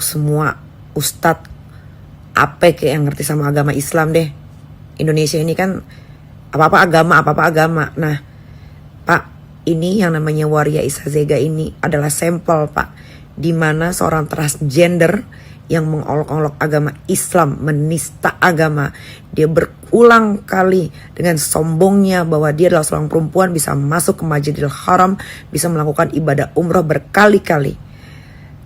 semua ustadz apek yang ngerti sama agama Islam deh. Indonesia ini kan apa-apa agama. Nah, Pak, ini yang namanya Waria Isazega ini adalah sampel, Pak, di mana seorang transgender yang mengolok-olok agama Islam, menista agama. Dia berulang kali dengan sombongnya bahwa dia adalah seorang perempuan, bisa masuk ke Masjidil Haram, bisa melakukan ibadah umroh berkali-kali.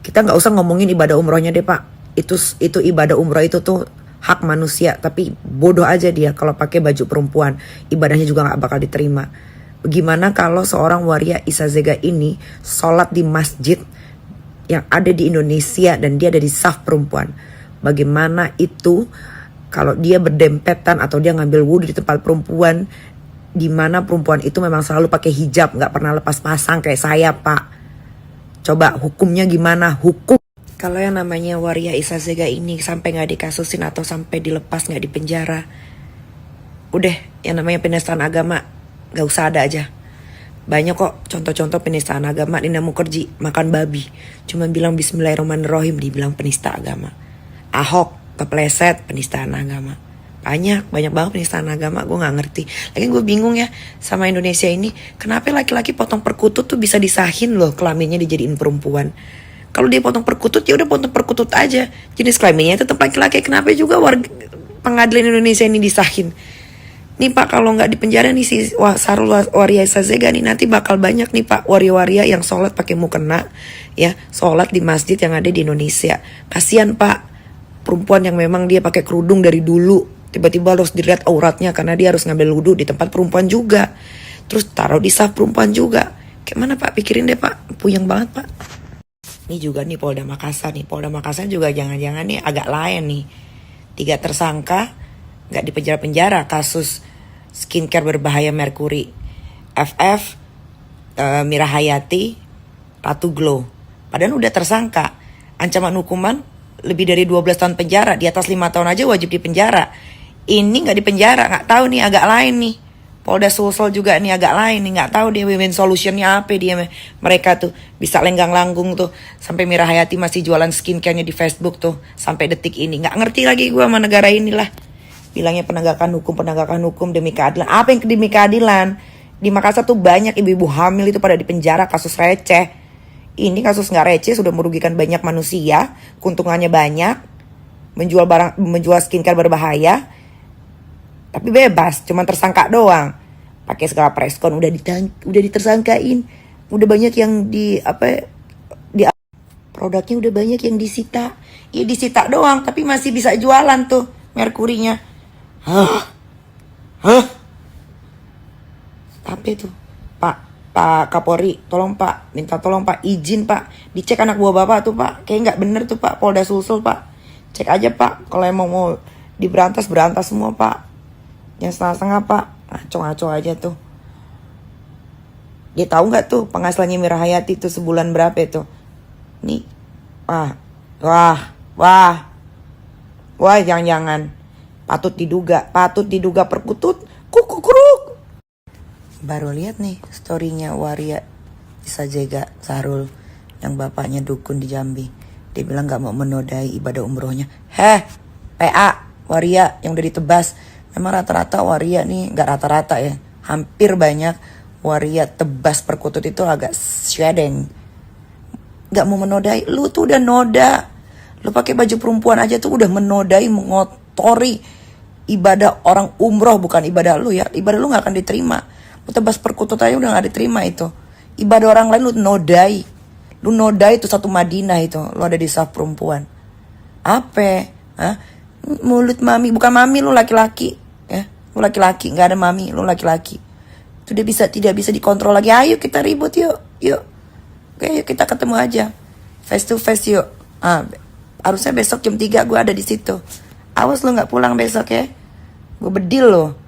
Kita nggak usah ngomongin ibadah umrohnya deh, Pak. Itu ibadah umroh itu tuh hak manusia, tapi bodoh aja dia kalau pakai baju perempuan, ibadahnya juga nggak bakal diterima. Bagaimana kalau seorang Waria Isazega ini sholat di masjid yang ada di Indonesia dan dia ada di saf perempuan? Bagaimana itu kalau dia berdempetan atau dia ngambil wudhu di tempat perempuan, di mana perempuan itu memang selalu pakai hijab, nggak pernah lepas pasang kayak saya, Pak? Coba hukumnya gimana? Hukum. Kalau yang namanya Waria Isazega ini sampai nggak dikasusin atau sampai dilepas, nggak dipenjara, udah yang namanya penistaan agama nggak usah ada aja. Banyak kok contoh-contoh penistaan agama. Nina Mukerji makan babi, cuma bilang Bismillahirrahmanirrahim dibilang penista agama. Ahok kepleset penistaan agama. Banyak banget penistaan agama. Gue nggak ngerti. Lagi gue bingung ya sama Indonesia ini. Kenapa laki-laki potong perkutut tuh bisa disahin loh, kelaminnya dijadiin perempuan. Kalau dia potong perkutut, ya udah potong perkutut aja. Jenis kelaminnya tetap laki-laki. Kenapa juga warga pengadilan Indonesia ini disahin? Nih Pak, kalau nggak dipenjara nih si Sarul Waria Isazega nih, nanti bakal banyak nih Pak waria-waria yang sholat pakai mukena, ya, sholat di masjid yang ada di Indonesia. Kasian Pak, perempuan yang memang dia pakai kerudung dari dulu, tiba-tiba harus dilihat auratnya karena dia harus ngambil wudhu di tempat perempuan juga. Terus taruh di saf perempuan juga. Kayak mana Pak? Pikirin deh Pak, puyeng banget Pak. Ini juga nih Polda Makassar nih. Polda Makassar juga jangan-jangan nih agak lain nih. 3 tersangka gak dipenjara-penjara kasus skincare berbahaya merkuri. FF, Mira Hayati, Ratu Glow. Padahal udah tersangka. Ancaman hukuman lebih dari 12 tahun penjara. Di atas 5 tahun aja wajib dipenjara. Ini gak dipenjara. Gak tahu nih, agak lain nih. Polda Sulsel juga nih agak lain nih, nggak tahu dia win solutionnya apa dia. Mereka tuh bisa lenggang langgung tuh sampai Mira Hayati masih jualan skincare-nya di Facebook tuh sampai detik ini. Nggak ngerti lagi gue sama negara inilah. Bilangnya penegakan hukum demi keadilan. Apa yang demi keadilan? Di Makassar tuh banyak ibu-ibu hamil itu pada dipenjara kasus receh. Ini kasus nggak receh, sudah merugikan banyak manusia, keuntungannya banyak, menjual skincare berbahaya. Tapi bebas, cuma tersangka doang. Pakai segala preskon udah ditersangkain. Udah banyak yang produknya udah banyak yang disita. Ya disita doang, tapi masih bisa jualan tuh merkurinya. Apa itu? Pak Kapolri, tolong Pak, minta tolong Pak, izin Pak, dicek anak buah Bapak tuh Pak. Kayak nggak bener tuh Pak, Polda Sulsel Pak. Cek aja Pak, kalau emang mau berantas semua Pak. Yang setengah-setengah Pak, ngaco-ngaco aja tuh. Dia tahu nggak tuh penghasilannya Mira Hayati tuh sebulan berapa itu? Nih, wah, jangan-jangan patut diduga perkutut, kukuruk. Baru lihat nih storynya Waria Isazega Sarul yang bapaknya dukun di Jambi. Dia bilang nggak mau menodai ibadah umrohnya. PA Waria yang udah ditebas. Memang rata-rata Waria nih, gak rata-rata ya, hampir banyak Waria tebas perkutut itu agak shading. Gak mau menodai, lu tuh udah noda. Lu pakai baju perempuan aja tuh udah menodai, mengotori ibadah orang umroh, bukan ibadah lu ya. Ibadah lu gak akan diterima. Lu tebas perkutut aja udah gak diterima itu. Ibadah orang lain lu nodai. Lu nodai tuh satu Madinah itu, lu ada di saf perempuan. Apa? Mulut mami, bukan mami, lu laki-laki ya, lu laki-laki, nggak ada mami, lu laki-laki. Itu tidak bisa dikontrol lagi. Ayo kita ribut yuk. Oke, yuk kita ketemu aja face to face yuk. Harusnya besok jam 3 gue ada di situ. Awas lu nggak pulang besok ya, gue bedil lo.